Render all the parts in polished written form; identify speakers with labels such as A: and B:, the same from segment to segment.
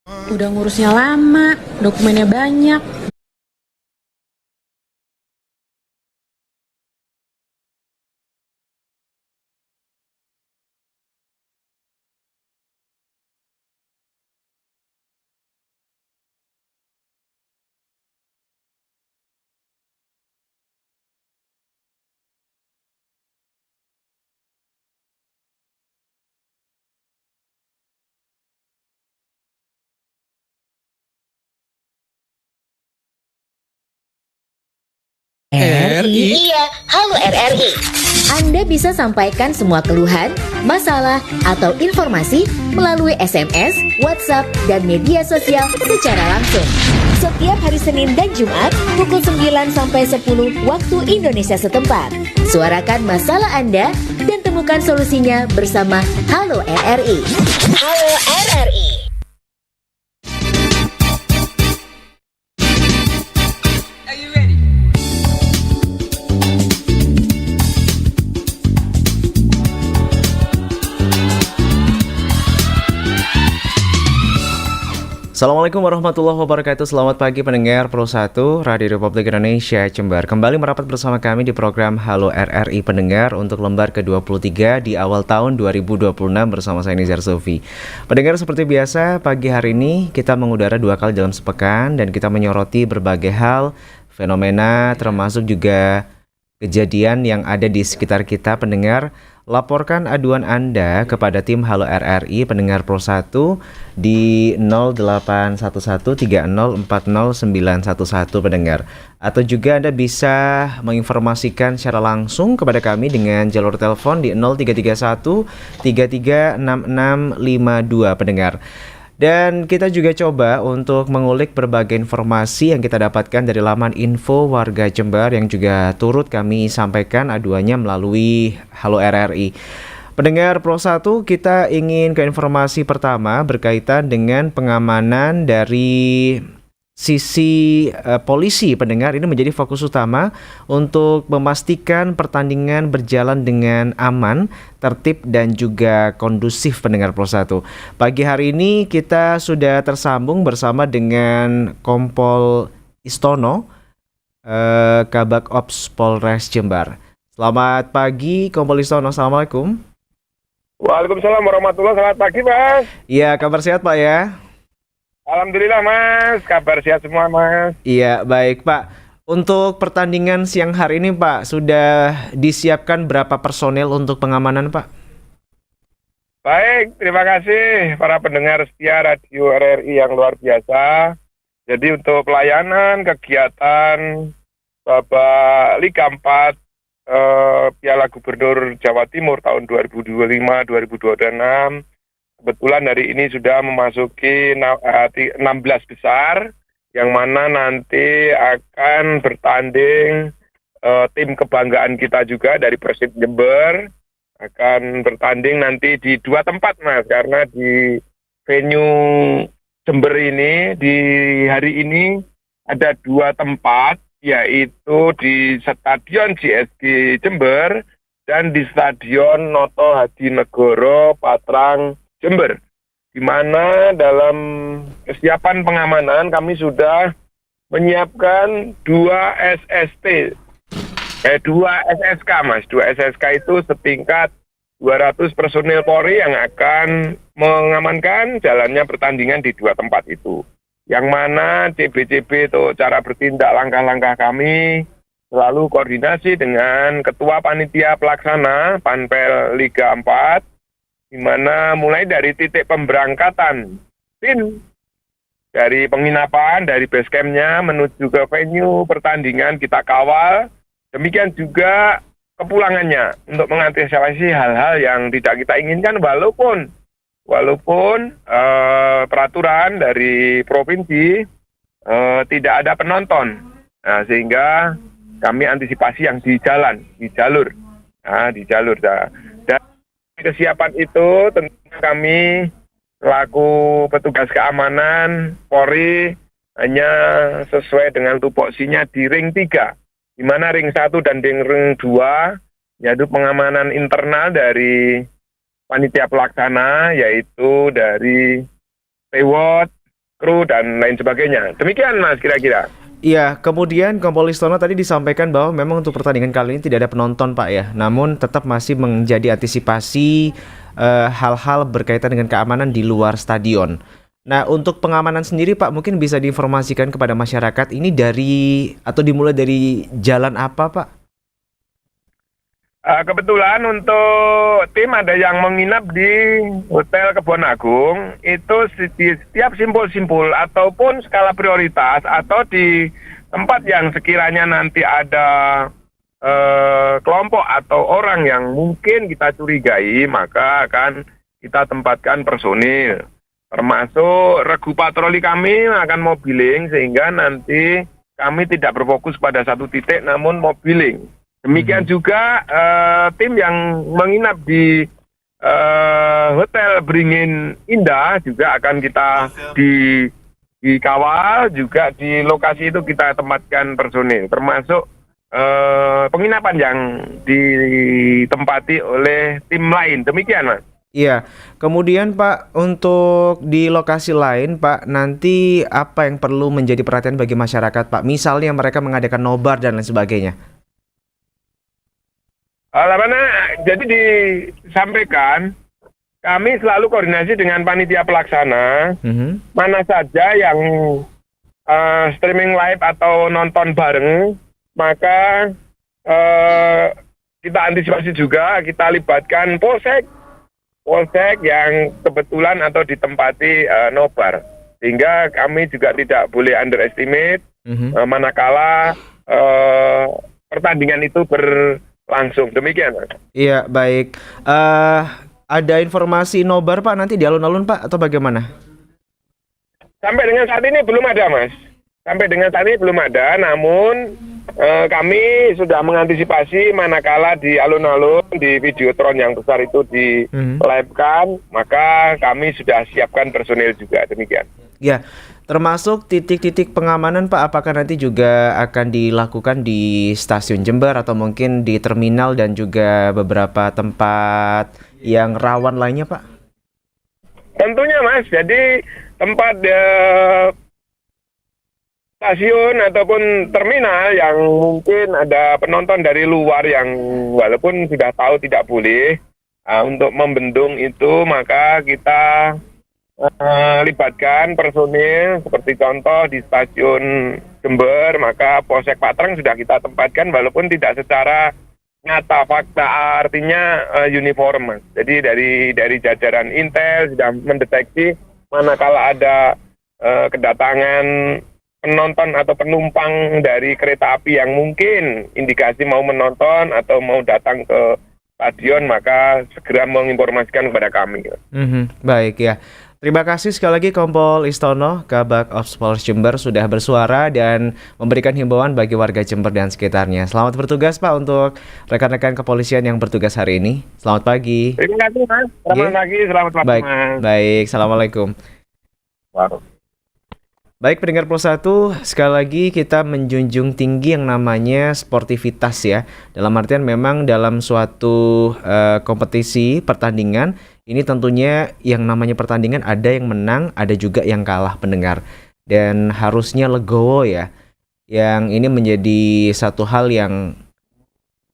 A: Udah ngurusnya lama, dokumennya banyak.
B: RI. Iya, halo RRI. Anda bisa sampaikan semua keluhan, masalah, atau informasi melalui SMS, WhatsApp, dan media sosial secara langsung. Setiap hari Senin dan Jumat pukul 9 sampai 10 waktu Indonesia setempat. Suarakan masalah Anda dan temukan solusinya bersama Halo RRI. Halo RRI.
C: Assalamualaikum warahmatullahi wabarakatuh. Selamat pagi pendengar Pro 1 Radio Republik Indonesia Jember. Kembali merapat bersama kami di program Halo RRI Pendengar untuk lembar ke-23 di awal tahun 2026 bersama saya Nizar Sofi. Pendengar, seperti biasa pagi hari ini kita mengudara 2 kali dalam sepekan dan kita menyoroti berbagai hal, fenomena termasuk juga kejadian yang ada di sekitar kita. Pendengar, laporkan aduan Anda kepada tim Halo RRI Pendengar Pro 1 di 081130409111 pendengar. Atau juga Anda bisa menginformasikan secara langsung kepada kami dengan jalur telepon di 0331 336652 pendengar. Dan kita juga coba untuk mengulik berbagai informasi yang kita dapatkan dari laman info warga Jember yang juga turut kami sampaikan aduannya melalui Halo RRI. Pendengar Pro 1, kita ingin ke informasi pertama berkaitan dengan pengamanan dari sisi polisi. Pendengar, ini menjadi fokus utama untuk memastikan pertandingan berjalan dengan aman, tertib dan juga kondusif. Pendengar Pro 1, pagi hari ini kita sudah tersambung bersama dengan Kompol Istono, Kabak Ops Polres Jember. Selamat pagi Kompol Istono, Assalamualaikum.
D: Waalaikumsalam warahmatullahi wabarakatuh. Selamat pagi, Mas.
C: Iya, kabar sehat Pak ya?
D: Alhamdulillah, Mas. Kabar sehat semua, Mas.
C: Iya, baik Pak. Untuk pertandingan siang hari ini Pak, sudah disiapkan berapa personel untuk pengamanan Pak?
D: Baik, terima kasih para pendengar setia Radio RRI yang luar biasa. Jadi untuk pelayanan kegiatan babak Liga 4 Piala Gubernur Jawa Timur tahun 2025-2026, kebetulan hari ini sudah memasuki 16 besar, yang mana nanti akan bertanding tim kebanggaan kita juga dari Persib Jember, akan bertanding nanti di 2 tempat, Mas, karena di venue Jember ini di hari ini ada 2 tempat, yaitu di Stadion GSG Jember dan di Stadion Noto Hadinegoro Patrang Jember, di mana dalam kesiapan pengamanan kami sudah menyiapkan 2 SST, 2 SSK, Mas. 2 SSK itu setingkat 200 personil Polri yang akan mengamankan jalannya pertandingan di 2 tempat itu. Yang mana CB-CB itu cara bertindak langkah-langkah kami selalu koordinasi dengan Ketua Panitia Pelaksana Panpel Liga 4, di mana mulai dari titik pemberangkatan tim dari penginapan, dari base camp-nya menuju ke venue pertandingan kita kawal. Demikian juga kepulangannya untuk mengantisipasi hal-hal yang tidak kita inginkan, walaupun peraturan dari provinsi tidak ada penonton. Nah, sehingga kami antisipasi yang di jalur. Dan kesiapan itu tentunya kami selaku petugas keamanan Polri hanya sesuai dengan tupoksinya di ring 3, di mana ring 1 dan ring 2 yaitu pengamanan internal dari panitia pelaksana, yaitu dari Pewot, kru dan lain sebagainya. Demikian Mas kira-kira.
C: Iya, kemudian Kompol Listono tadi disampaikan bahwa memang untuk pertandingan kali ini tidak ada penonton Pak ya, namun tetap masih menjadi antisipasi hal-hal berkaitan dengan keamanan di luar stadion. Nah, untuk pengamanan sendiri Pak, mungkin bisa diinformasikan kepada masyarakat ini dimulai dari jalan apa Pak?
D: Kebetulan untuk tim ada yang menginap di Hotel Kebon Agung, itu di setiap simpul-simpul ataupun skala prioritas atau di tempat yang sekiranya nanti ada kelompok atau orang yang mungkin kita curigai, maka akan kita tempatkan personil. Termasuk regu patroli kami akan mobiling sehingga nanti kami tidak berfokus pada satu titik namun mobiling. Demikian juga tim yang menginap di Hotel Beringin Indah juga akan kita dikawal, juga di lokasi itu kita tempatkan personil, termasuk penginapan yang ditempati oleh tim lain. Demikian Mas.
C: Iya, kemudian Pak, untuk di lokasi lain Pak, nanti apa yang perlu menjadi perhatian bagi masyarakat Pak? Misalnya mereka mengadakan nobar dan lain sebagainya.
D: Jadi disampaikan, kami selalu koordinasi dengan panitia pelaksana, mana saja yang streaming live atau nonton bareng, maka kita antisipasi juga, kita libatkan polsek yang kebetulan atau ditempati nobar. Sehingga kami juga tidak boleh underestimate manakala pertandingan itu langsung. Demikian Mas.
C: Iya, baik. Ada informasi nobar Pak nanti di alun-alun Pak atau bagaimana?
D: Sampai dengan saat ini belum ada Mas. Namun kami sudah mengantisipasi manakala di alun-alun di Videotron yang besar itu di live-kan, maka kami sudah siapkan personil juga. Demikian.
C: Ya, termasuk titik-titik pengamanan Pak, apakah nanti juga akan dilakukan di stasiun Jember atau mungkin di terminal dan juga beberapa tempat yang rawan lainnya Pak?
D: Tentunya Mas, jadi tempat stasiun ataupun terminal yang mungkin ada penonton dari luar yang walaupun sudah tahu tidak boleh untuk membendung itu, maka kita libatkan personil seperti contoh di stasiun Jember, maka Polsek Patreng sudah kita tempatkan walaupun tidak secara nyata fakta, artinya uniform Mas. Jadi dari jajaran Intel sudah mendeteksi manakala ada kedatangan penonton atau penumpang dari kereta api yang mungkin indikasi mau menonton atau mau datang ke stadion, maka segera menginformasikan kepada kami.
C: Baik ya. Terima kasih sekali lagi Kompol Listono, Kabag Ops Polres Jember sudah bersuara dan memberikan himbauan bagi warga Jember dan sekitarnya. Selamat bertugas Pak untuk rekan-rekan kepolisian yang bertugas hari ini. Selamat pagi.
D: Terima kasih Mas. Selamat pagi, selamat pagi Mas.
C: Baik, Assalamualaikum. Baik pendengar Plus 1, sekali lagi kita menjunjung tinggi yang namanya sportivitas ya. Dalam artian memang dalam suatu kompetisi, pertandingan, ini tentunya yang namanya pertandingan ada yang menang, ada juga yang kalah pendengar. Dan harusnya legowo ya. Yang ini menjadi satu hal yang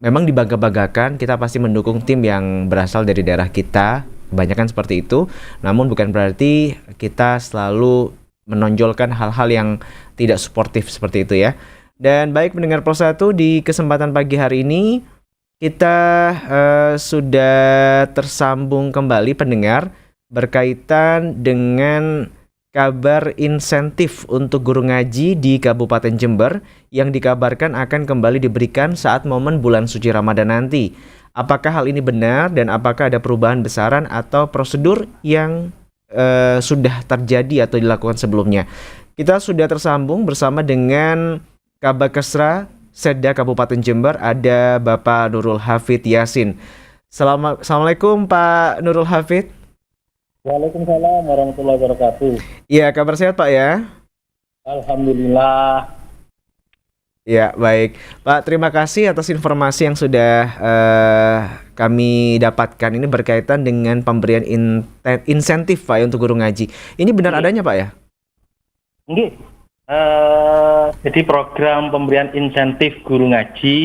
C: memang dibangga-banggakan, kita pasti mendukung tim yang berasal dari daerah kita, kebanyakan seperti itu. Namun bukan berarti kita selalu menonjolkan hal-hal yang tidak suportif seperti itu ya. Dan baik pendengar Plus 1, di kesempatan pagi hari ini kita sudah tersambung kembali pendengar berkaitan dengan kabar insentif untuk guru ngaji di Kabupaten Jember yang dikabarkan akan kembali diberikan saat momen bulan suci Ramadan nanti. Apakah hal ini benar dan apakah ada perubahan besaran atau prosedur yang sudah terjadi atau dilakukan sebelumnya? Kita sudah tersambung bersama dengan Kabakesra Setda Kabupaten Jember, ada Bapak Nurul Hafid Yasin. Assalamualaikum Pak Nurul Hafid.
E: Waalaikumsalam warahmatullahi wabarakatuh.
C: Iya, kabar sehat Pak ya?
E: Alhamdulillah.
C: Ya, baik. Pak, terima kasih atas informasi yang sudah kami dapatkan. Ini berkaitan dengan pemberian insentif Pak ya, untuk guru ngaji. Ini benar adanya Pak ya?
E: Nggih. Jadi program pemberian insentif guru ngaji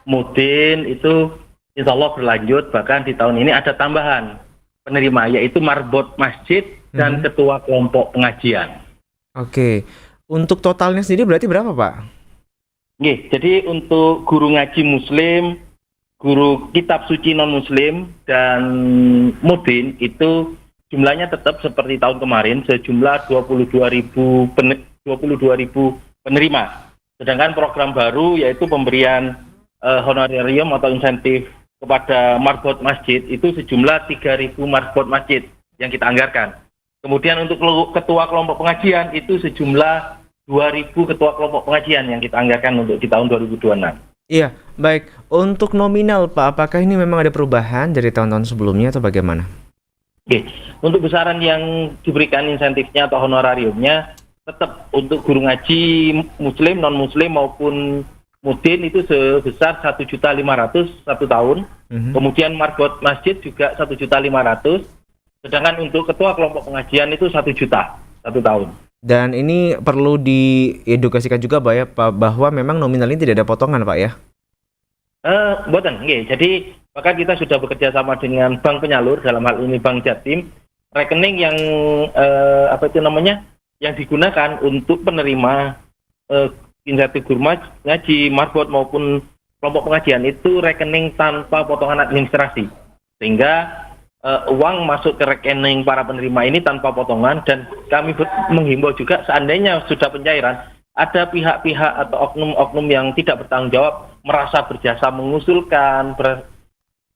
E: Mudin itu insya Allah berlanjut, bahkan di tahun ini ada tambahan penerima yaitu marbot masjid dan ketua kelompok pengajian.
C: Oke. Untuk totalnya sendiri berarti berapa, Pak?
E: Nggih, jadi untuk guru ngaji muslim, guru kitab suci non muslim dan Mudin itu jumlahnya tetap seperti tahun kemarin sejumlah 22.000 penerima. Sedangkan program baru yaitu pemberian honorarium atau insentif kepada marbot masjid itu sejumlah 3.000 marbot masjid yang kita anggarkan. Kemudian untuk ketua kelompok pengajian itu sejumlah 2.000 ketua kelompok pengajian yang kita anggarkan untuk di tahun 2026.
C: Iya, baik. Untuk nominal, Pak, apakah ini memang ada perubahan dari tahun-tahun sebelumnya atau bagaimana?
E: Oke, untuk besaran yang diberikan insentifnya atau honorariumnya tetap untuk guru ngaji muslim, non muslim maupun Mudin itu sebesar 1.500.000 satu tahun. Kemudian marbot masjid juga 1.500.000. Sedangkan untuk ketua kelompok pengajian itu 1 juta satu tahun.
C: Dan ini perlu diedukasikan juga, Pak, ya, Pak, bahwa memang nominal ini tidak ada potongan, Pak, ya?
E: Mboten, nggih. Jadi maka kita sudah bekerja sama dengan bank penyalur, dalam hal ini Bank Jatim. Rekening yang yang digunakan untuk penerima insentif guru ngaji, marbot maupun kelompok pengajian itu rekening tanpa potongan administrasi, sehingga uang masuk ke rekening para penerima ini tanpa potongan. Dan kami menghimbau juga seandainya sudah pencairan, ada pihak-pihak atau oknum-oknum yang tidak bertanggung jawab merasa berjasa mengusulkan,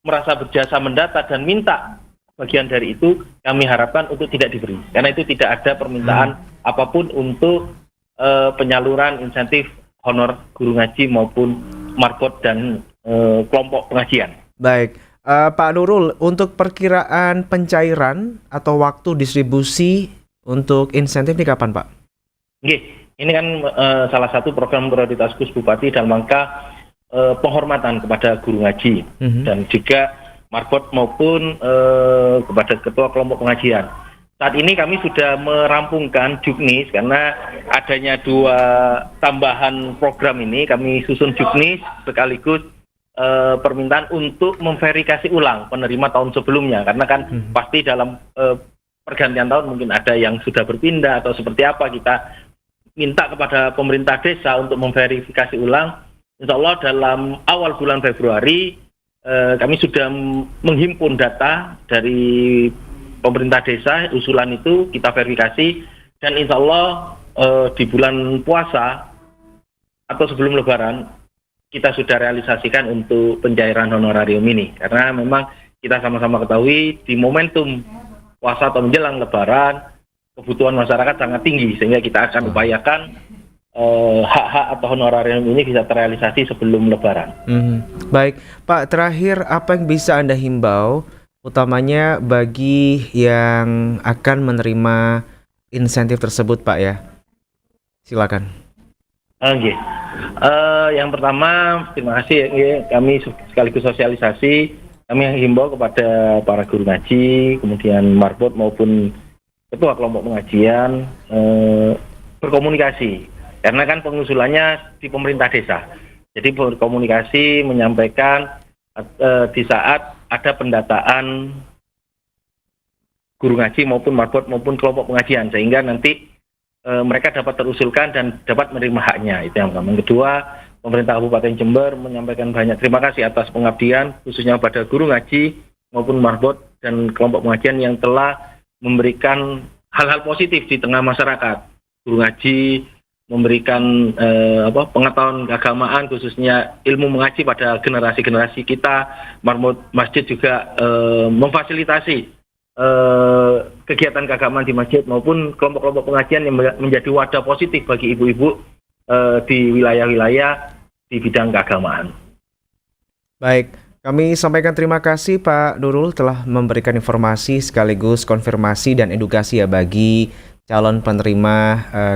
E: merasa berjasa mendata dan minta bagian dari itu, kami harapkan untuk tidak diberi, karena itu tidak ada permintaan apapun untuk penyaluran insentif honor guru ngaji maupun marbot dan kelompok pengajian.
C: Baik, Pak Nurul, untuk perkiraan pencairan atau waktu distribusi untuk insentif ini kapan, Pak?
E: Nggih, ini kan salah satu program prioritas Gus Bupati dalam rangka penghormatan kepada guru ngaji dan juga marbot maupun kepada ketua kelompok pengajian. Saat ini kami sudah merampungkan Juknis karena adanya 2 tambahan program ini. Kami susun Juknis sekaligus permintaan untuk memverifikasi ulang penerima tahun sebelumnya, karena kan pasti dalam pergantian tahun mungkin ada yang sudah berpindah atau seperti apa. Kita minta kepada pemerintah desa untuk memverifikasi ulang. Insya Allah dalam awal bulan Februari kami sudah menghimpun data dari pemerintah desa, usulan itu kita verifikasi, dan insya Allah di bulan puasa atau sebelum Lebaran kita sudah realisasikan untuk pencairan honorarium ini, karena memang kita sama-sama ketahui di momentum puasa atau menjelang Lebaran kebutuhan masyarakat sangat tinggi, sehingga kita akan upayakan hak-hak atau honorarium ini bisa terrealisasi sebelum Lebaran.
C: Baik, Pak, terakhir apa yang bisa Anda himbau utamanya bagi yang akan menerima insentif tersebut, Pak, ya? Silakan.
E: Yang pertama, terima kasih. Kami sekaligus sosialisasi, kami himbau kepada para guru ngaji, kemudian marbot maupun ketua kelompok pengajian berkomunikasi, karena kan pengusulannya di pemerintah desa. Jadi berkomunikasi, menyampaikan di saat ada pendataan guru ngaji maupun marbot maupun kelompok pengajian, sehingga nanti mereka dapat terusulkan dan dapat menerima haknya. Itu yang pertama. Yang kedua, pemerintah Kabupaten Jember menyampaikan banyak terima kasih atas pengabdian khususnya pada guru ngaji maupun marbot dan kelompok pengajian yang telah memberikan hal-hal positif di tengah masyarakat. Guru ngaji memberikan pengetahuan keagamaan, khususnya ilmu mengaji pada generasi-generasi kita. Marbot masjid juga memfasilitasi kegiatan keagamaan di masjid maupun kelompok-kelompok pengajian yang menjadi wadah positif bagi ibu-ibu di wilayah-wilayah di bidang keagamaan.
C: Baik, kami sampaikan terima kasih Pak Nurul telah memberikan informasi sekaligus konfirmasi dan edukasi ya bagi calon penerima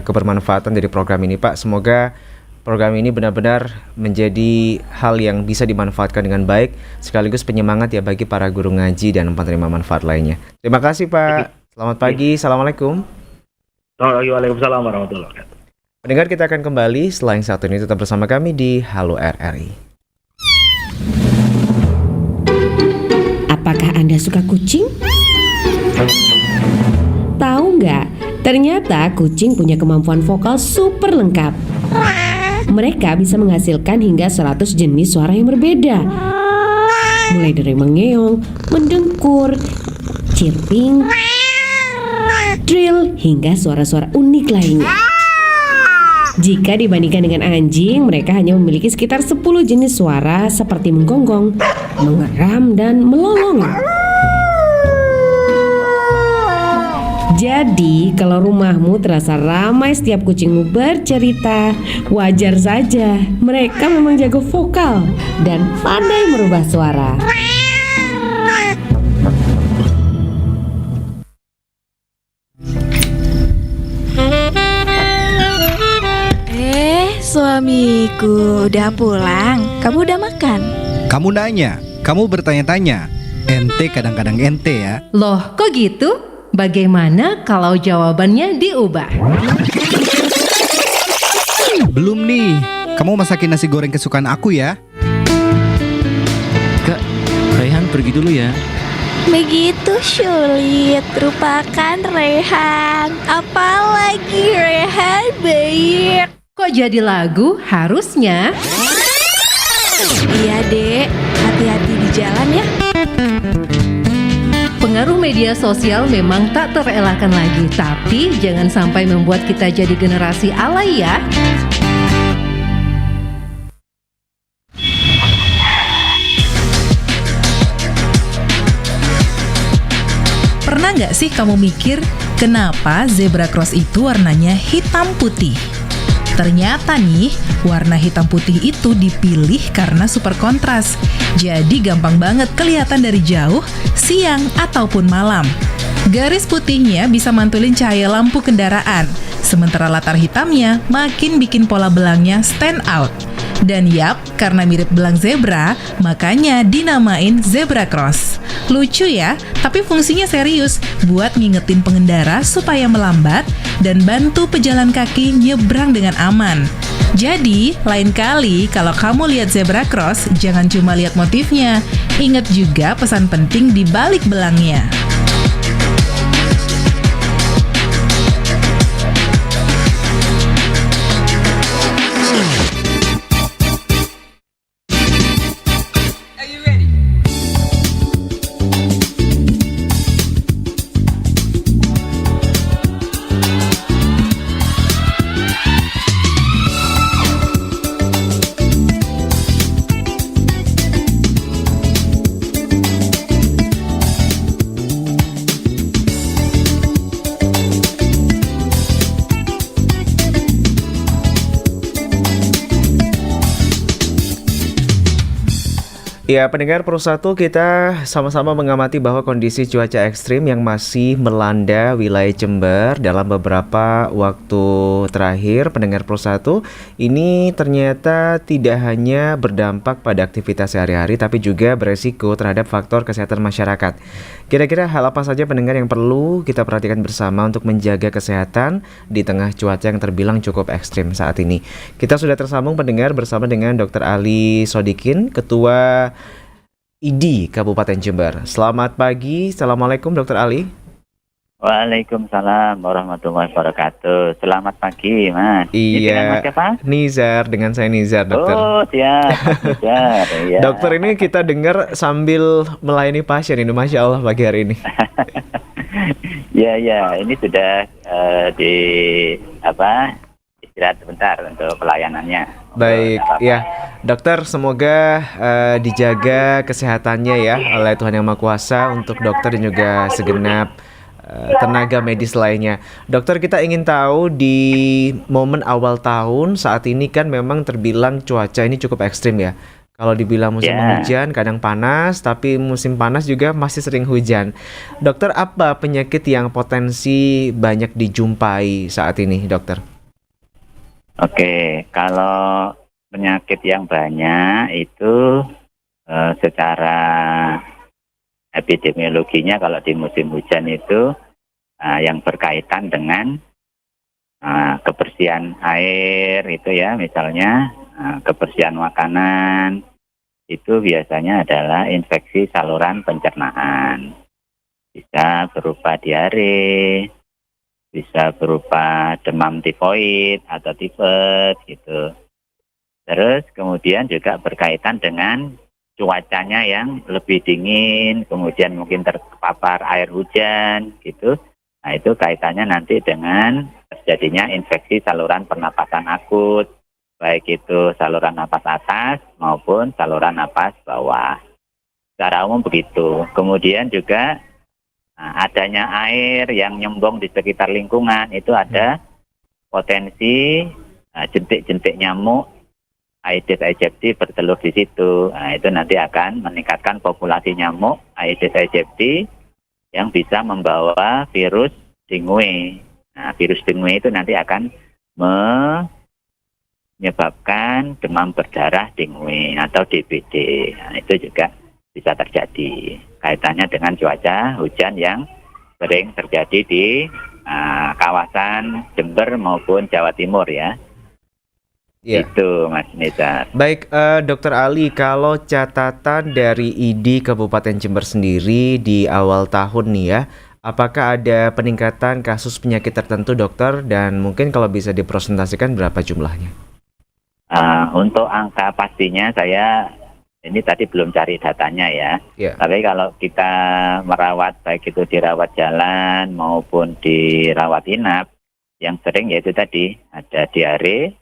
C: kebermanfaatan dari program ini, Pak. Semoga program ini benar-benar menjadi hal yang bisa dimanfaatkan dengan baik, sekaligus penyemangat ya bagi para guru ngaji dan penerima manfaat lainnya. Terima kasih, Pak. Selamat pagi. Assalamualaikum.
E: Waalaikumsalam warahmatullahi wabarakatuh.
C: Pendengar, kita akan kembali setelah yang satu ini. Tetap bersama kami di Halo RRI.
F: Apakah Anda suka kucing? Tahu nggak? Ternyata kucing punya kemampuan vokal super lengkap. Mereka bisa menghasilkan hingga 100 jenis suara yang berbeda. Mulai dari mengeong, mendengkur, chirping, trill, hingga suara-suara unik lainnya. Jika dibandingkan dengan anjing, mereka hanya memiliki sekitar 10 jenis suara seperti menggonggong, mengeram, dan melolong. Jadi, kalau rumahmu terasa ramai setiap kucingmu bercerita, wajar saja. Mereka memang jago vokal dan pandai merubah suara.
A: Suamiku udah pulang. Kamu udah makan?
G: Kamu nanya, kamu bertanya-tanya. Ente kadang-kadang ente ya.
H: Loh, kok gitu? Bagaimana kalau jawabannya diubah?
G: Belum nih. Kamu masakin nasi goreng kesukaan aku ya.
I: Kak, Raihan pergi dulu ya.
A: Begitu sulit, lupakan Rehan. Apalagi Rehan baik.
H: Kok jadi lagu? Harusnya.
A: Iya dek, hati-hati di jalan ya.
H: Pengaruh media sosial memang tak terelakkan lagi, tapi jangan sampai membuat kita jadi generasi alay ya.
J: Pernah nggak sih kamu mikir kenapa zebra cross itu warnanya hitam putih? Ternyata nih, warna hitam putih itu dipilih karena super kontras. Jadi gampang banget kelihatan dari jauh, siang ataupun malam. Garis putihnya bisa mantulin cahaya lampu kendaraan, sementara latar hitamnya makin bikin pola belangnya stand out. Dan yap, karena mirip belang zebra, makanya dinamain zebra cross. Lucu ya, tapi fungsinya serius buat ngingetin pengendara supaya melambat dan bantu pejalan kaki nyebrang dengan aman. Jadi, lain kali kalau kamu lihat zebra cross, jangan cuma lihat motifnya, ingat juga pesan penting di balik belangnya.
C: Ya, pendengar Pro 1, kita sama-sama mengamati bahwa kondisi cuaca ekstrim yang masih melanda wilayah Jember dalam beberapa waktu terakhir, pendengar Pro 1, ini ternyata tidak hanya berdampak pada aktivitas sehari-hari, tapi juga beresiko terhadap faktor kesehatan masyarakat. Kira-kira hal apa saja pendengar yang perlu kita perhatikan bersama untuk menjaga kesehatan di tengah cuaca yang terbilang cukup ekstrim saat ini? Kita sudah tersambung pendengar bersama dengan Dr. Ali Sodikin, Ketua ID Kabupaten Jember. Selamat pagi, Assalamualaikum Dr. Ali.
K: Waalaikumsalam warahmatullahi wabarakatuh. Selamat pagi, Mas.
C: Iya, Nizar, dengan saya Nizar, dokter.
K: Oh, siap, Nizar. Iya.
C: Dokter, ini kita dengar sambil melayani pasien ini, Masya Allah pagi hari ini.
K: Ya, ini sudah istirahat sebentar untuk pelayanannya.
C: Baik, ya, dokter, semoga dijaga kesehatannya ya oleh Tuhan Yang Maha Kuasa untuk dokter dan juga segenap tenaga medis lainnya. Dokter, kita ingin tahu di momen awal tahun saat ini kan memang terbilang cuaca ini cukup ekstrim ya. Kalau dibilang musim hujan, kadang panas, tapi musim panas juga masih sering hujan. Dokter, apa penyakit yang potensi banyak dijumpai saat ini, dokter?
K: Oke, kalau penyakit yang banyak itu secara epidemiologinya kalau di musim hujan itu yang berkaitan dengan kebersihan air itu ya, misalnya kebersihan makanan, itu biasanya adalah infeksi saluran pencernaan. Bisa berupa diare, bisa berupa demam tifoid atau tifus gitu. Terus kemudian juga berkaitan dengan cuacanya yang lebih dingin, kemudian mungkin terpapar air hujan gitu. Nah, itu kaitannya nanti dengan terjadinya infeksi saluran pernapasan akut, baik itu saluran napas atas maupun saluran napas bawah. Secara umum begitu. Kemudian juga adanya air yang nyembong di sekitar lingkungan, itu ada potensi jentik-jentik nyamuk Aedes aegypti bertelur di situ. Nah, itu nanti akan meningkatkan populasi nyamuk Aedes aegypti yang bisa membawa virus dengue. Nah, virus dengue itu nanti akan menyebabkan demam berdarah dengue atau DBD. Nah, itu juga bisa terjadi. Kaitannya dengan cuaca hujan yang sering terjadi di kawasan Jember maupun Jawa Timur ya. Itu Mas Nizar.
C: Baik, Dokter Ali, kalau catatan dari ID Kabupaten Jember sendiri di awal tahun nih ya, apakah ada peningkatan kasus penyakit tertentu dokter, dan mungkin kalau bisa dipresentasikan berapa jumlahnya?
K: Untuk angka pastinya saya ini tadi belum cari datanya ya. Tapi kalau kita merawat, baik itu dirawat jalan maupun dirawat inap, yang sering yaitu tadi ada diare,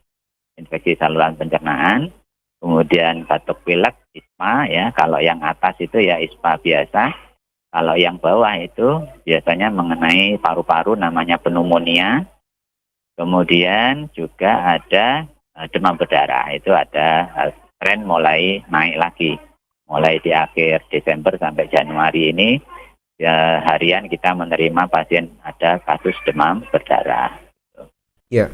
K: infeksi saluran pencernaan, kemudian batuk pilek, ispa ya. Kalau yang atas itu ya ispa biasa. Kalau yang bawah itu biasanya mengenai paru-paru, namanya pneumonia. Kemudian juga ada demam berdarah, itu ada tren mulai naik lagi. Mulai di akhir Desember sampai Januari ini ya, harian kita menerima pasien ada kasus demam berdarah.
C: Ya.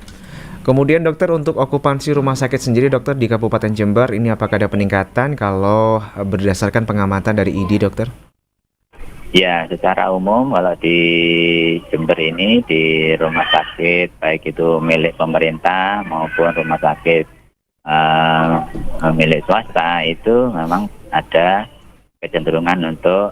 C: Kemudian dokter, untuk okupansi rumah sakit sendiri dokter di Kabupaten Jember ini apakah ada peningkatan kalau berdasarkan pengamatan dari ID dokter?
K: Ya, secara umum kalau di Jember ini di rumah sakit baik itu milik pemerintah maupun rumah sakit milik swasta itu memang ada kecenderungan untuk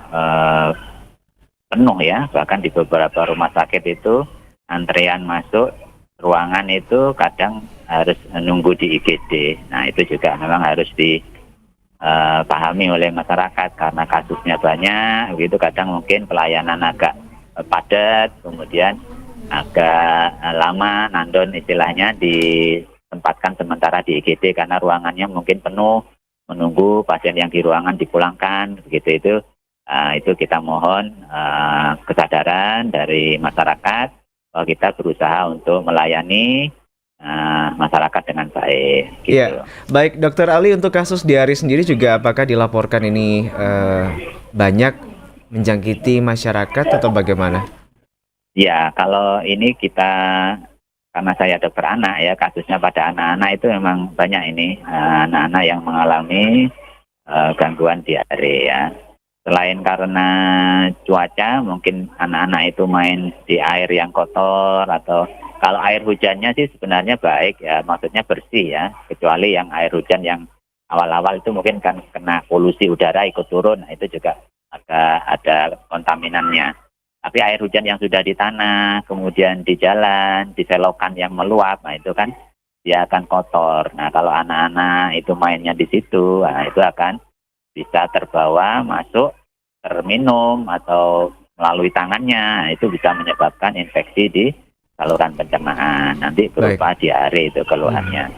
K: penuh ya. Bahkan di beberapa rumah sakit itu antrean masuk ruangan itu kadang harus menunggu di IGD. Nah, itu juga memang harus dipahami oleh masyarakat karena kasusnya banyak. Begitu kadang mungkin pelayanan agak padat, kemudian agak lama nandon istilahnya ditempatkan sementara di IGD karena ruangannya mungkin penuh, menunggu pasien yang di ruangan dipulangkan. Begitu itu kita mohon kesadaran dari masyarakat bahwa kita berusaha untuk melayani masyarakat dengan baik. Gitu.
C: Iya, baik Dokter Ali, untuk kasus diare sendiri juga apakah dilaporkan ini banyak menjangkiti masyarakat atau bagaimana?
K: Ya, kalau ini kita, karena saya dokter anak ya, kasusnya pada anak-anak itu memang banyak ini, anak-anak yang mengalami gangguan diare ya. Selain karena cuaca, mungkin anak-anak itu main di air yang kotor, atau kalau air hujannya sih sebenarnya baik ya, maksudnya bersih ya, kecuali yang air hujan yang awal-awal itu mungkin kan kena polusi udara ikut turun, nah itu juga ada kontaminannya. Tapi air hujan yang sudah di tanah, kemudian di jalan, di selokan yang meluap, nah itu kan dia akan kotor. Nah kalau anak-anak itu mainnya di situ, nah itu akan bisa terbawa masuk, terminum atau melalui tangannya, itu bisa menyebabkan infeksi di saluran pencernaan. Nanti berupa diare itu keluhannya.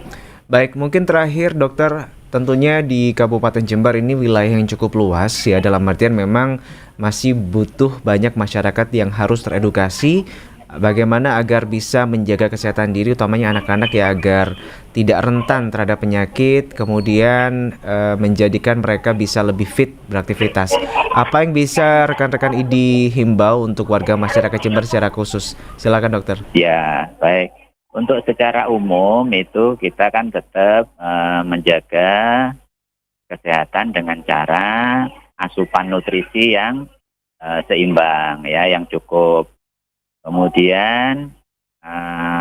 C: Baik, mungkin terakhir dokter, tentunya di Kabupaten Jember ini wilayah yang cukup luas ya, dalam artian memang masih butuh banyak masyarakat yang harus teredukasi bagaimana agar bisa menjaga kesehatan diri, utamanya anak-anak ya, agar tidak rentan terhadap penyakit, kemudian menjadikan mereka bisa lebih fit beraktivitas. Apa yang bisa rekan-rekan ID himbau untuk warga masyarakat Jember secara khusus? Silakan dokter.
K: Ya, baik. Untuk secara umum itu kita kan tetap menjaga kesehatan dengan cara asupan nutrisi yang seimbang ya, yang cukup. Kemudian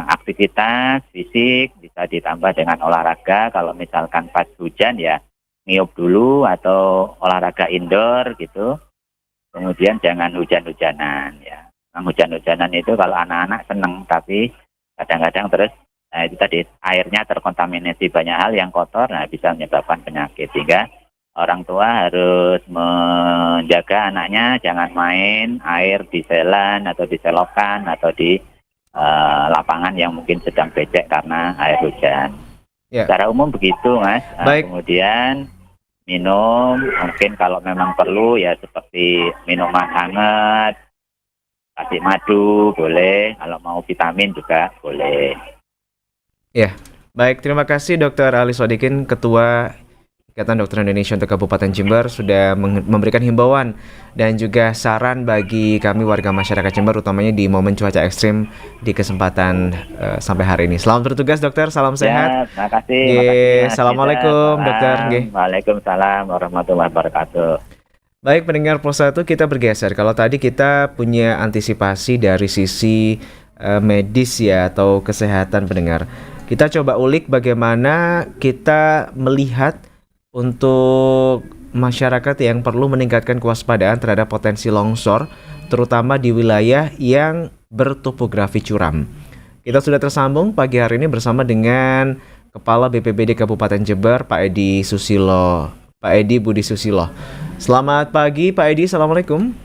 K: aktivitas fisik, bisa ditambah dengan olahraga. Kalau misalkan pas hujan ya ngiyup dulu atau olahraga indoor gitu. Kemudian jangan hujan-hujanan ya. Hujan-hujanan itu kalau anak-anak seneng, tapi kadang-kadang terus itu tadi airnya terkontaminasi banyak hal yang kotor, bisa menyebabkan penyakit. Sehingga orang tua harus menjaga anaknya jangan main air di selan atau di selokan atau di lapangan yang mungkin sedang becek karena air hujan. Secara umum begitu, Mas. Kemudian minum, mungkin kalau memang perlu ya seperti minuman hangat, kasih madu boleh, kalau mau vitamin juga boleh.
C: Ya, baik, terima kasih Dr. Ali Sodikin, Ketua Ikatan Dokter Indonesia untuk Kabupaten Jember, sudah memberikan himbauan dan juga saran bagi kami warga masyarakat Jember, utamanya di momen cuaca ekstrim di kesempatan sampai hari ini. Selamat bertugas dokter, salam sehat.
K: Terima kasih.
C: Assalamualaikum dokter.
K: Waalaikumsalam warahmatullahi wabarakatuh.
C: Baik pendengar Pos 1, kita bergeser. Kalau tadi kita punya antisipasi dari sisi medis ya atau kesehatan pendengar. Kita coba ulik bagaimana kita melihat untuk masyarakat yang perlu meningkatkan kewaspadaan terhadap potensi longsor, terutama di wilayah yang bertopografi curam. Kita sudah tersambung pagi hari ini bersama dengan Kepala BPBD Kabupaten Jember, Pak Edi Susilo, Pak Edi Budi Susilo. Selamat pagi Pak Edi, Assalamualaikum.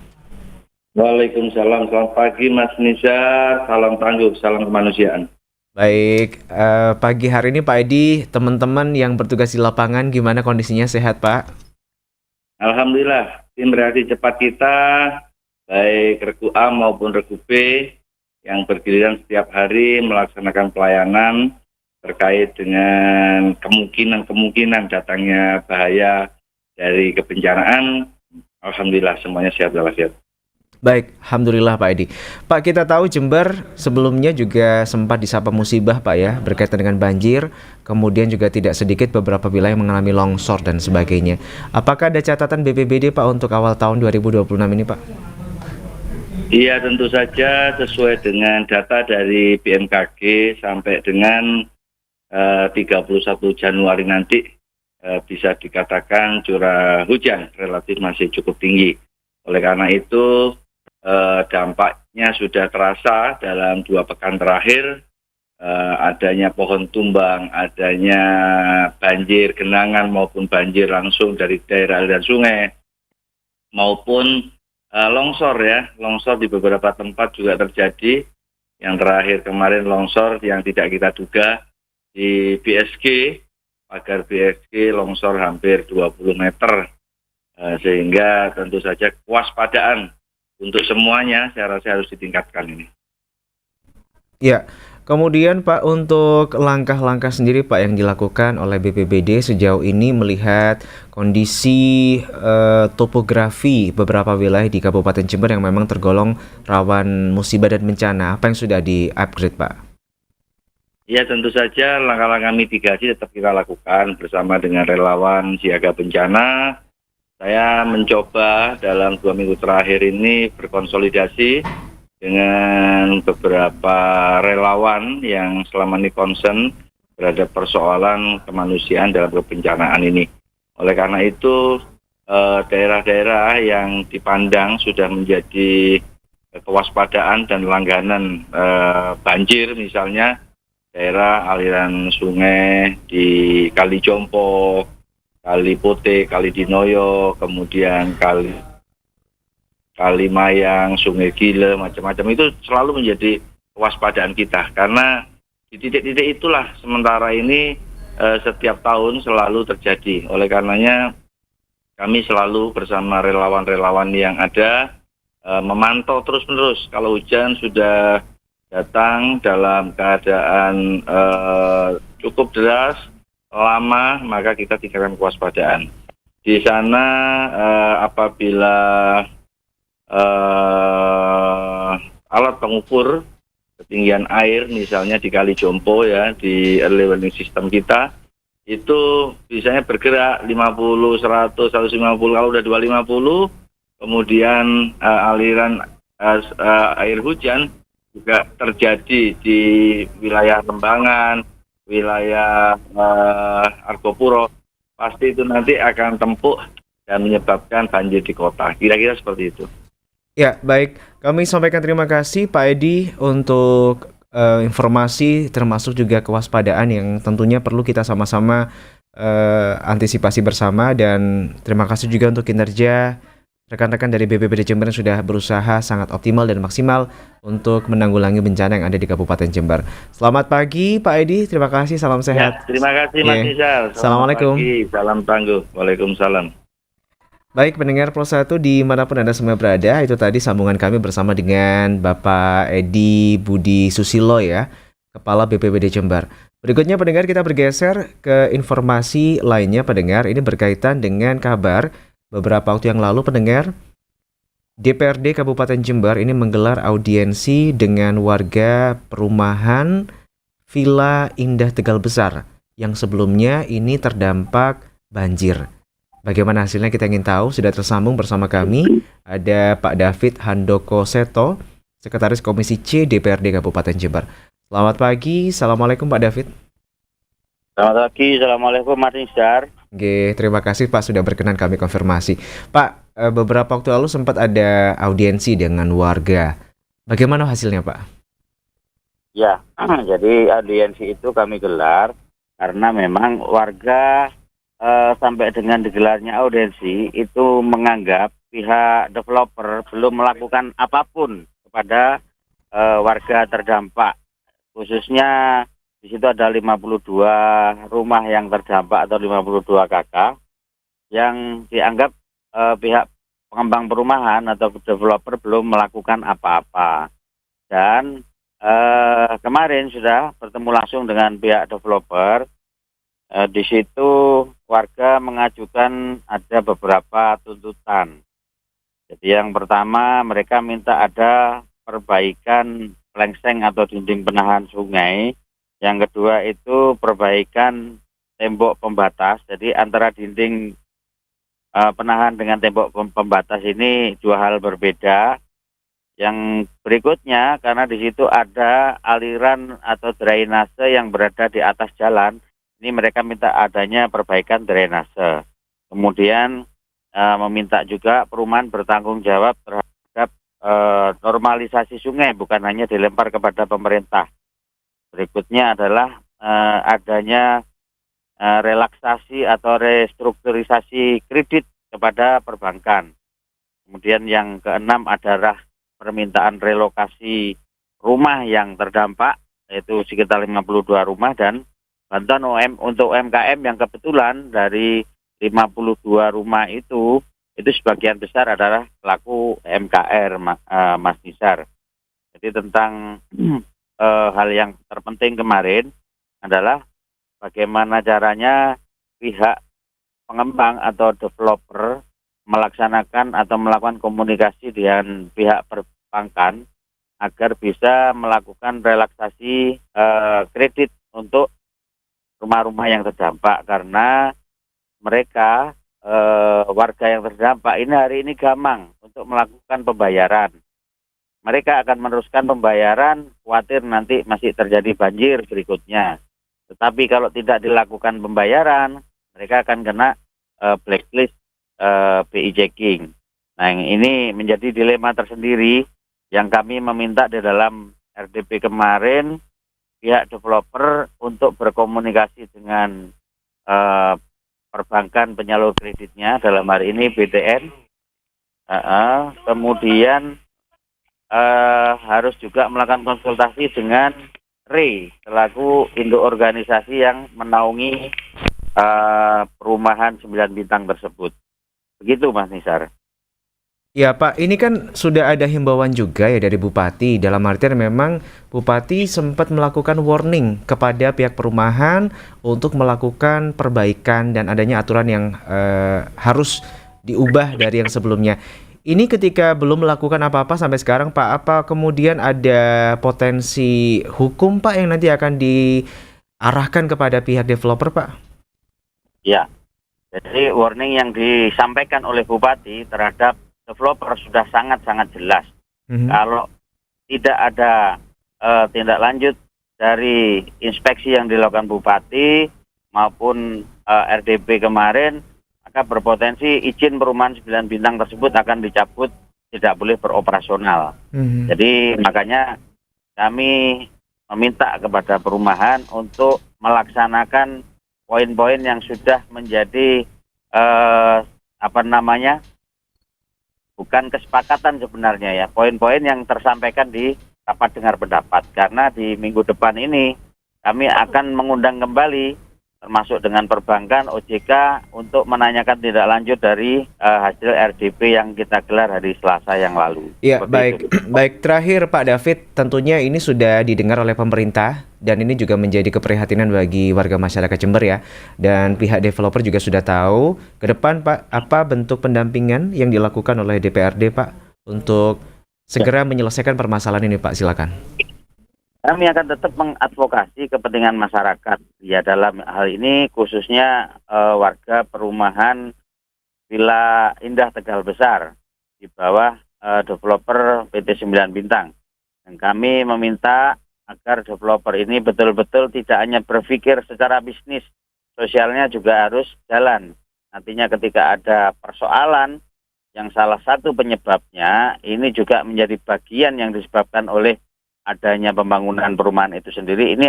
L: Waalaikumsalam, selamat pagi Mas Nizar, salam tangguh, salam kemanusiaan.
C: Baik, pagi hari ini Pak Edi, teman-teman yang bertugas di lapangan gimana kondisinya, sehat Pak?
L: Alhamdulillah, tim reaksi cepat kita, baik Regu A maupun Regu B, yang bergiliran setiap hari melaksanakan pelayanan terkait dengan kemungkinan datangnya bahaya dari kebencanaan. Alhamdulillah semuanya sehat walafiat.
C: Baik, alhamdulillah Pak Edi. Pak, kita tahu Jember sebelumnya juga sempat disapa musibah Pak ya, berkaitan dengan banjir, kemudian juga tidak sedikit beberapa wilayah mengalami longsor dan sebagainya. Apakah ada catatan BPBD Pak untuk awal tahun 2026 ini Pak?
L: Iya, tentu saja sesuai dengan data dari BMKG sampai dengan 31 Januari nanti bisa dikatakan curah hujan relatif masih cukup tinggi. Oleh karena itu dampaknya sudah terasa dalam 2 pekan terakhir, adanya pohon tumbang, adanya banjir genangan maupun banjir langsung dari daerah aliran sungai, maupun longsor ya, longsor di beberapa tempat juga terjadi. Yang terakhir kemarin longsor yang tidak kita duga di BSG, pagar BSG longsor hampir 20 meter, sehingga tentu saja kewaspadaan untuk semuanya saya rasa harus ditingkatkan ini.
C: Ya, kemudian Pak untuk langkah-langkah sendiri Pak yang dilakukan oleh BPBD sejauh ini melihat kondisi topografi beberapa wilayah di Kabupaten Jember yang memang tergolong rawan musibah dan bencana, apa yang sudah di-upgrade Pak?
L: Ya tentu saja langkah-langkah mitigasi tetap kita lakukan bersama dengan relawan siaga bencana. Saya mencoba dalam 2 minggu terakhir ini berkonsolidasi dengan beberapa relawan yang selama ini concern terhadap persoalan kemanusiaan dalam kebencanaan ini. Oleh karena itu, daerah-daerah yang dipandang sudah menjadi kewaspadaan dan langganan banjir, misalnya daerah aliran sungai di Kali Jompo, Kali Pote, Kali Dinoyo, kemudian Kali Mayang, Sungai Gile, macam-macam itu selalu menjadi kewaspadaan kita. Karena di titik-titik itulah sementara ini setiap tahun selalu terjadi. Oleh karenanya kami selalu bersama relawan-relawan yang ada memantau terus-menerus. Kalau hujan sudah datang dalam keadaan cukup deras, lama, maka kita tingkatkan kewaspadaan. Di sana apabila alat pengukur ketinggian air misalnya di Kali Jompo ya, di early warning system kita itu biasanya bergerak 50, 100, 150, kalau udah 250 kemudian aliran air hujan juga terjadi di wilayah Lembangan, wilayah Argopuro, pasti itu nanti akan tempuk dan menyebabkan banjir di kota. Kira-kira seperti itu.
C: Ya, baik. Kami sampaikan terima kasih Pak Edi untuk informasi termasuk juga kewaspadaan yang tentunya perlu kita sama-sama antisipasi bersama, dan terima kasih juga untuk kinerja rekan-rekan dari BPBD Jember yang sudah berusaha sangat optimal dan maksimal untuk menanggulangi bencana yang ada di Kabupaten Jember. Selamat pagi Pak Edi, terima kasih, salam sehat.
L: Terima kasih Mas Nizar.
C: Assalamualaikum.
L: Pagi, salam tangguh. Waalaikumsalam.
C: Baik, pendengar Plus 1 dimanapun Anda semua berada, itu tadi sambungan kami bersama dengan Bapak Edi Budi Susilo ya, Kepala BPBD Jember. Berikutnya pendengar, kita bergeser ke informasi lainnya pendengar. Ini berkaitan dengan kabar beberapa waktu yang lalu pendengar, DPRD Kabupaten Jember ini menggelar audiensi dengan warga perumahan Villa Indah Tegal Besar yang sebelumnya ini terdampak banjir. Bagaimana hasilnya kita ingin tahu. Sudah tersambung bersama kami ada Pak David Handoko Seto, Sekretaris Komisi C DPRD Kabupaten Jember. Selamat pagi, Assalamualaikum Pak David.
M: Selamat pagi, Assalamualaikum Mas Nizar.
C: Oke, terima kasih Pak sudah berkenan kami konfirmasi. Pak, beberapa waktu lalu sempat ada audiensi dengan warga. Bagaimana hasilnya Pak?
M: Ya, jadi audiensi itu kami gelar karena memang warga sampai dengan digelarnya audiensi itu menganggap pihak developer belum melakukan apapun kepada warga terdampak. Khususnya di situ ada 52 rumah yang terdampak atau 52 KK yang dianggap pihak pengembang perumahan atau developer belum melakukan apa-apa. Dan kemarin sudah bertemu langsung dengan pihak developer. Di situ warga mengajukan ada beberapa tuntutan. Jadi yang pertama mereka minta ada perbaikan plengseng atau dinding penahan sungai. Yang kedua itu perbaikan tembok pembatas. Jadi antara dinding penahan dengan tembok pembatas ini dua hal berbeda. Yang berikutnya karena di situ ada aliran atau drainase yang berada di atas jalan, ini mereka minta adanya perbaikan drainase. Kemudian meminta juga perumahan bertanggung jawab terhadap normalisasi sungai, bukan hanya dilempar kepada pemerintah. Berikutnya adalah adanya relaksasi atau restrukturisasi kredit kepada perbankan. Kemudian yang keenam adalah permintaan relokasi rumah yang terdampak, yaitu sekitar 52 rumah, dan bantuan untuk UMKM yang kebetulan dari 52 rumah itu sebagian besar adalah pelaku MKR, Mas Nizar. Jadi tentang hal yang terpenting kemarin adalah bagaimana caranya pihak pengembang atau developer melaksanakan atau melakukan komunikasi dengan pihak perbankan agar bisa melakukan relaksasi kredit untuk rumah-rumah yang terdampak, karena mereka warga yang terdampak ini hari ini gamang untuk melakukan pembayaran. Mereka akan meneruskan pembayaran, khawatir nanti masih terjadi banjir berikutnya. Tetapi kalau tidak dilakukan pembayaran, mereka akan kena blacklist BI checking. Nah, ini menjadi dilema tersendiri yang kami meminta di dalam RDP kemarin pihak developer untuk berkomunikasi dengan perbankan penyalur kreditnya, dalam hari ini BTN. Kemudian harus juga melakukan konsultasi dengan RE selaku induk organisasi yang menaungi perumahan 9 bintang tersebut. Begitu Mas Nizar.
C: Ya Pak, ini kan sudah ada himbauan juga ya dari Bupati. Dalam artian memang Bupati sempat melakukan warning kepada pihak perumahan untuk melakukan perbaikan dan adanya aturan yang harus diubah dari yang sebelumnya. Ini ketika belum melakukan apa-apa sampai sekarang Pak, apa kemudian ada potensi hukum Pak yang nanti akan diarahkan kepada pihak developer Pak?
M: Ya, jadi warning yang disampaikan oleh Bupati terhadap developer sudah sangat-sangat jelas. Kalau tidak ada tindak lanjut dari inspeksi yang dilakukan Bupati maupun RDP kemarin, maka berpotensi izin perumahan 9 bintang tersebut akan dicabut, tidak boleh beroperasional. Jadi makanya kami meminta kepada perumahan untuk melaksanakan poin-poin yang sudah menjadi bukan kesepakatan sebenarnya ya, poin-poin yang tersampaikan di rapat dengar pendapat. Karena di minggu depan ini kami akan mengundang kembali termasuk dengan perbankan, OJK untuk menanyakan tindak lanjut dari hasil RDP yang kita gelar hari Selasa yang lalu.
C: Iya, baik. Terakhir Pak David, tentunya ini sudah didengar oleh pemerintah dan ini juga menjadi keprihatinan bagi warga masyarakat Jember ya. Dan pihak developer juga sudah tahu. Ke depan Pak, apa bentuk pendampingan yang dilakukan oleh DPRD Pak untuk segera menyelesaikan permasalahan ini Pak? Silakan.
M: Kami akan tetap mengadvokasi kepentingan masyarakat ya dalam hal ini khususnya warga perumahan Villa Indah Tegal Besar di bawah developer PT 9 Bintang. Dan kami meminta agar developer ini betul-betul tidak hanya berpikir secara bisnis, sosialnya juga harus jalan. Nantinya ketika ada persoalan yang salah satu penyebabnya ini juga menjadi bagian yang disebabkan oleh adanya pembangunan perumahan itu sendiri, ini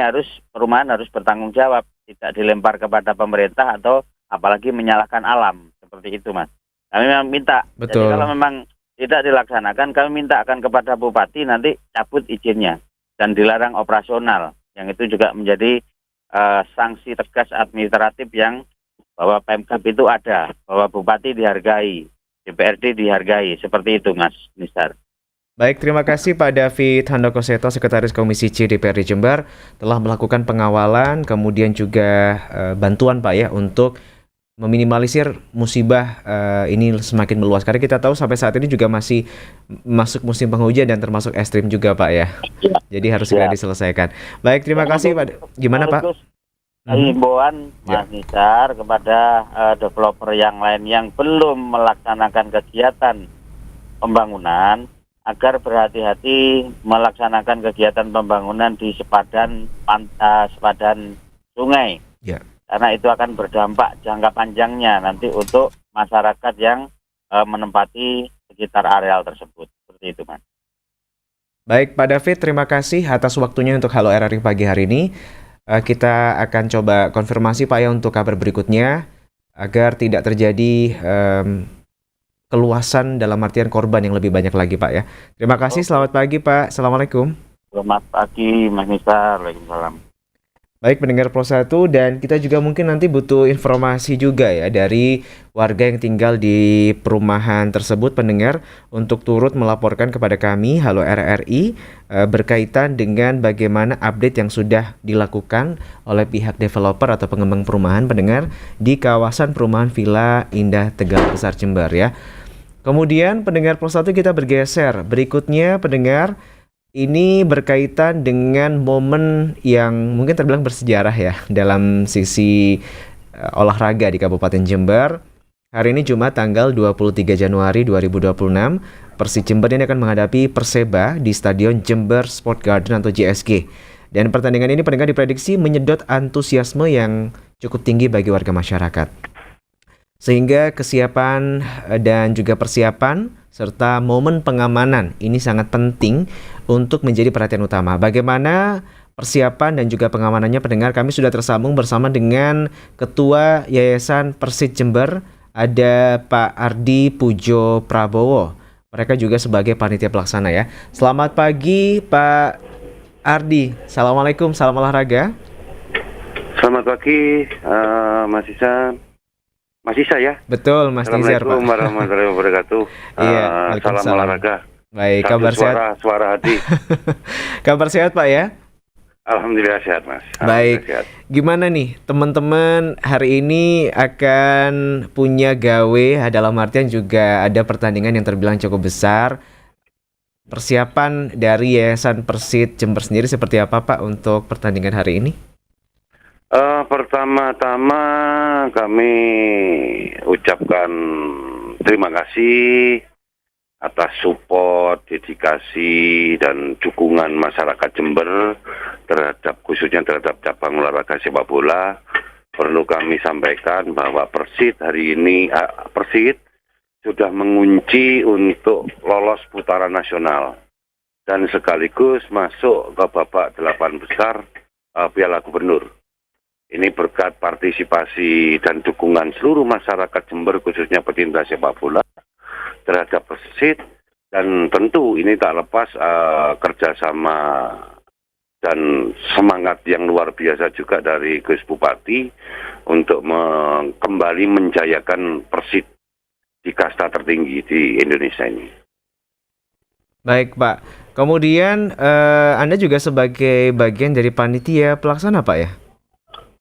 M: perumahan harus bertanggung jawab, tidak dilempar kepada pemerintah atau apalagi menyalahkan alam, seperti itu Mas. Kami minta, jadi kalau memang tidak dilaksanakan, kami minta akan kepada Bupati nanti cabut izinnya dan dilarang operasional, yang itu juga menjadi sanksi tegas administratif yang bahwa Pemkab itu ada, bahwa Bupati dihargai, DPRD dihargai, seperti itu Mas Nisar.
C: Baik, terima kasih Pak David Handoko Seto, Sekretaris Komisi C DPRD Jember, telah melakukan pengawalan, kemudian juga bantuan Pak ya untuk meminimalisir musibah ini semakin meluas. Karena kita tahu sampai saat ini juga masih masuk musim penghujan dan termasuk ekstrim juga Pak ya. Jadi harus segera diselesaikan. Baik, terima kasih Pak. Gimana Pak?
M: Himbauan Mas Nisar kepada developer yang lain yang belum melaksanakan kegiatan pembangunan agar berhati-hati melaksanakan kegiatan pembangunan di sepadan sungai. Ya. Karena itu akan berdampak jangka panjangnya nanti untuk masyarakat yang menempati sekitar areal tersebut. Seperti itu, Mas.
C: Baik, Pak David, terima kasih atas waktunya untuk Halo RRI pagi hari ini. Kita akan coba konfirmasi Pak ya untuk kabar berikutnya agar tidak terjadi keluasan dalam artian korban yang lebih banyak lagi Pak ya. Terima kasih, selamat pagi Pak. Assalamualaikum.
M: Selamat pagi Mas Nisar. Waalaikumsalam.
C: Baik pendengar Pro 1, dan kita juga mungkin nanti butuh informasi juga ya dari warga yang tinggal di perumahan tersebut pendengar untuk turut melaporkan kepada kami Halo RRI berkaitan dengan bagaimana update yang sudah dilakukan oleh pihak developer atau pengembang perumahan pendengar di kawasan perumahan Villa Indah Tegal Besar Jember ya. Kemudian pendengar Pro 1 kita bergeser. Berikutnya pendengar, ini berkaitan dengan momen yang mungkin terbilang bersejarah ya dalam sisi olahraga di Kabupaten Jember. Hari ini Jumat tanggal 23 Januari 2026, Persib Jember ini akan menghadapi Perseba di Stadion Jember Sport Garden atau JSG. Dan pertandingan ini pendengar diprediksi menyedot antusiasme yang cukup tinggi bagi warga masyarakat. Sehingga kesiapan dan juga persiapan serta momen pengamanan ini sangat penting untuk menjadi perhatian utama. Bagaimana persiapan dan juga pengamanannya pendengar, kami sudah tersambung bersama dengan Ketua Yayasan Persib Jember, ada Pak Ardi Pujo Prabowo. Mereka juga sebagai panitia pelaksana ya. Selamat pagi Pak Ardi. Assalamualaikum, salam olahraga.
N: Selamat pagi Mas Isa. Mas Isa ya?
C: Betul, Mas Nizar, Pak.
N: Assalamualaikum warahmatullahi wabarakatuh. Salam olahraga.
C: Baik, kabar sehat.
N: Suara hati.
C: Kabar sehat, Pak ya?
N: Alhamdulillah sehat, Mas.
C: Baik.
N: Sehat.
C: Gimana nih, teman-teman hari ini akan punya gawe, dalam artian juga ada pertandingan yang terbilang cukup besar. Persiapan dari Yayasan Persib Jember sendiri seperti apa, Pak, untuk pertandingan hari ini?
N: Pertama-tama kami ucapkan terima kasih atas support, dedikasi, dan dukungan masyarakat Jember khususnya terhadap cabang olahraga sepak bola. Perlu kami sampaikan bahwa Persid hari ini Persid sudah mengunci untuk lolos putaran nasional dan sekaligus masuk ke babak 8 besar Piala Gubernur. Ini berkat partisipasi dan dukungan seluruh masyarakat Jember khususnya pecinta sepak bola terhadap Persid, dan tentu ini tak lepas kerjasama dan semangat yang luar biasa juga dari Gus Bupati untuk kembali menjayakan Persid di kasta tertinggi di Indonesia ini.
C: Baik Pak, kemudian Anda juga sebagai bagian dari panitia pelaksana Pak ya?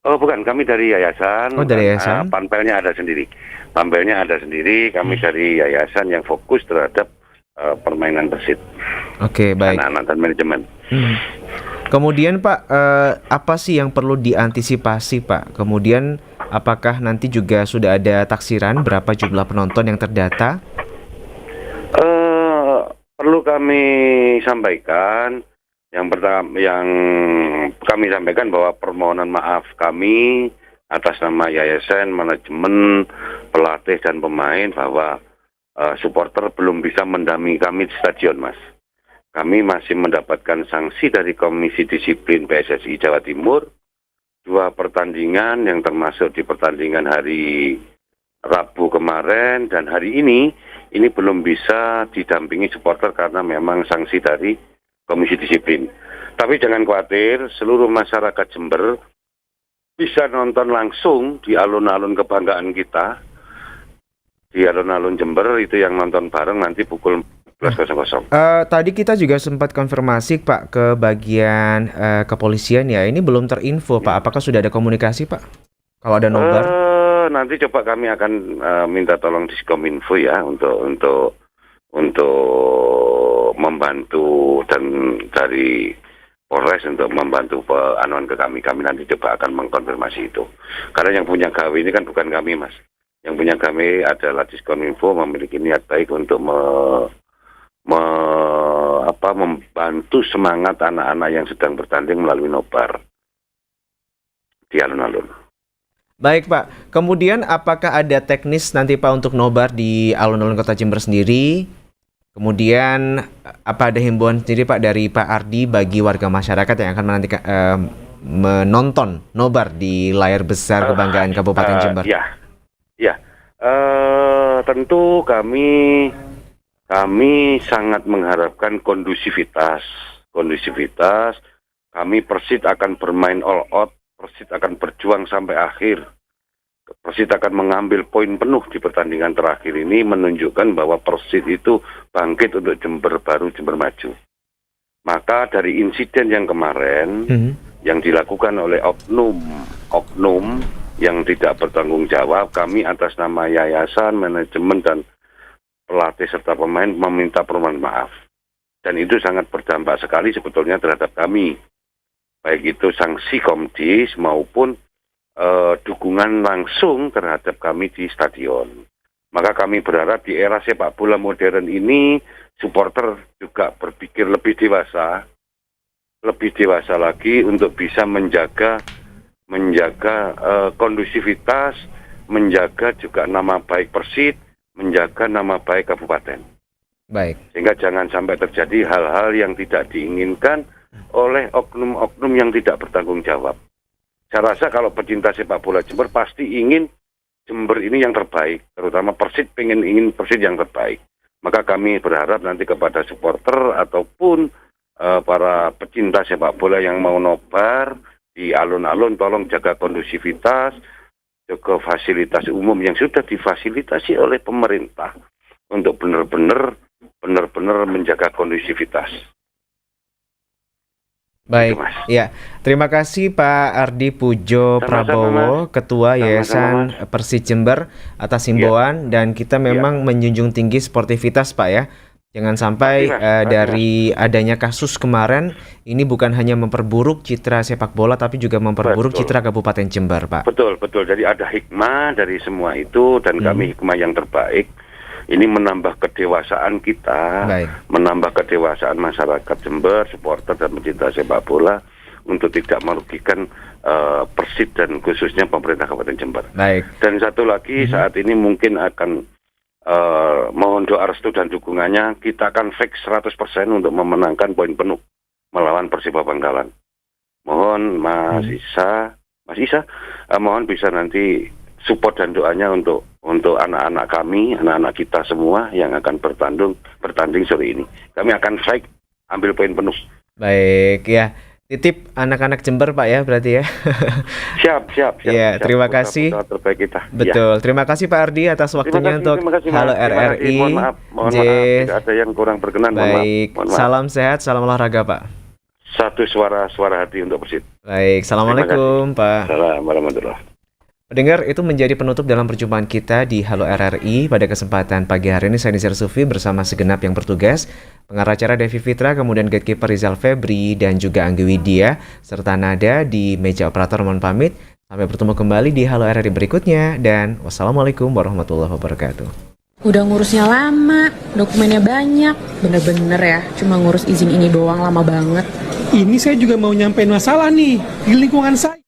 N: Oh bukan, kami dari yayasan.
C: Oh dari yayasan?
N: Panpelnya ada sendiri. Kami dari yayasan yang fokus terhadap permainan Persid.
C: Oke, baik.
N: Anak-anak dan manajemen.
C: Kemudian Pak, apa sih yang perlu diantisipasi Pak? Kemudian apakah nanti juga sudah ada taksiran berapa jumlah penonton yang terdata?
N: Perlu kami sampaikan, yang pertama yang kami sampaikan bahwa permohonan maaf kami atas nama yayasan, manajemen, pelatih dan pemain bahwa supporter belum bisa mendampingi kami di stadion, Mas. Kami masih mendapatkan sanksi dari Komisi Disiplin PSSI Jawa Timur 2 pertandingan yang termasuk di pertandingan hari Rabu kemarin dan hari ini belum bisa didampingi supporter karena memang sanksi dari Komisi Disiplin. Tapi jangan khawatir, seluruh masyarakat Jember bisa nonton langsung di alun-alun kebanggaan kita. Di alun-alun Jember itu yang nonton bareng nanti pukul 12.00.
C: Tadi kita juga sempat konfirmasi Pak ke bagian kepolisian ya. Ini belum terinfo Pak. Apakah sudah ada komunikasi Pak? Kalau ada nobar?
N: Nanti coba kami akan minta tolong Diskominfo ya untuk membantu dan dari Polres untuk membantu anuan ke kami. Kami nanti coba akan mengkonfirmasi itu. Karena yang punya gawe ini kan bukan kami, Mas. Yang punya kami adalah Diskominfo memiliki niat baik untuk membantu semangat anak-anak yang sedang bertanding melalui nobar di alun-alun.
C: Baik Pak, kemudian apakah ada teknis nanti Pak untuk nobar di alun-alun Kota Jember sendiri? Kemudian apa ada himbauan sendiri Pak dari Pak Ardi bagi warga masyarakat yang akan menanti menonton nobar di layar besar kebanggaan Kabupaten Jember?
N: Tentu kami sangat mengharapkan kondusivitas. Kami Persid akan bermain all out, Persid akan berjuang sampai akhir. Persid akan mengambil poin penuh di pertandingan terakhir ini, menunjukkan bahwa Persid itu bangkit untuk Jember baru, Jember maju. Maka dari insiden yang kemarin, yang dilakukan oleh oknum yang tidak bertanggung jawab, kami atas nama yayasan, manajemen, dan pelatih serta pemain meminta permohonan maaf. Dan itu sangat berdampak sekali sebetulnya terhadap kami. Baik itu sanksi Komdis maupun dukungan langsung terhadap kami di stadion. Maka kami berharap di era sepak bola modern ini, supporter juga berpikir lebih dewasa lagi untuk bisa menjaga kondusivitas, menjaga juga nama baik Persid, menjaga nama baik kabupaten.
C: Baik.
N: Sehingga jangan sampai terjadi hal-hal yang tidak diinginkan oleh oknum-oknum yang tidak bertanggung jawab. Saya rasa kalau pecinta sepak bola Jember pasti ingin Jember ini yang terbaik, terutama Persid ingin Persid yang terbaik. Maka kami berharap nanti kepada supporter ataupun para pecinta sepak bola yang mau nobar di alun-alun, tolong jaga kondusivitas, jaga fasilitas umum yang sudah difasilitasi oleh pemerintah untuk benar-benar menjaga kondusivitas.
C: Baik, ya. Terima kasih Pak Ardi Pujo Prabowo, Ketua Yayasan Persid Jember atas himbauan dan kita memang menjunjung tinggi sportivitas Pak ya. Jangan sampai dari adanya kasus kemarin ini bukan hanya memperburuk citra sepak bola tapi juga memperburuk citra Kabupaten Jember, Pak.
N: Betul. Jadi ada hikmah dari semua itu dan kami hikmah yang terbaik ini menambah kedewasaan kita, menambah kedewasaan masyarakat Jember, supporter dan pecinta sepak bola untuk tidak merugikan Persib dan khususnya pemerintah Kabupaten Jember. Dan satu lagi saat ini mungkin akan mohon doa restu dan dukungannya, kita akan fix 100% untuk memenangkan poin penuh melawan Persiba Bangkalan. Mohon Mas Isa, mohon bisa nanti support dan doanya untuk anak-anak kami, anak-anak kita semua yang akan bertanding sore ini. Kami akan fight ambil poin penuh.
C: Baik ya. Titip anak-anak Jember Pak ya berarti ya.
N: Siap.
C: Ya, terima kasih.
N: Terbaik kita.
C: Betul. Terima kasih Pak Ardi atas waktunya untuk Halo RRI.
N: Mohon maaf jika ada yang kurang berkenan.
C: Baik.
N: Mohon maaf.
C: Salam sehat, salam olahraga Pak.
N: Satu suara hati untuk Persib.
C: Baik. Assalamualaikum Pak.
N: Assalamualaikum warahmatullahi.
C: Pendengar, itu menjadi penutup dalam perjumpaan kita di Halo RRI. Pada kesempatan pagi hari ini saya Nizar Sufi bersama segenap yang bertugas, pengarah acara Devi Fitra, kemudian gatekeeper Rizal Febri dan juga Anggi Widya, serta Nada di meja operator. Mohon pamit. Sampai bertemu kembali di Halo RRI berikutnya, dan wassalamualaikum warahmatullahi wabarakatuh.
O: Udah ngurusnya lama, dokumennya banyak, bener-bener ya, cuma ngurus izin ini doang lama banget.
P: Ini saya juga mau nyampein masalah nih di lingkungan saya.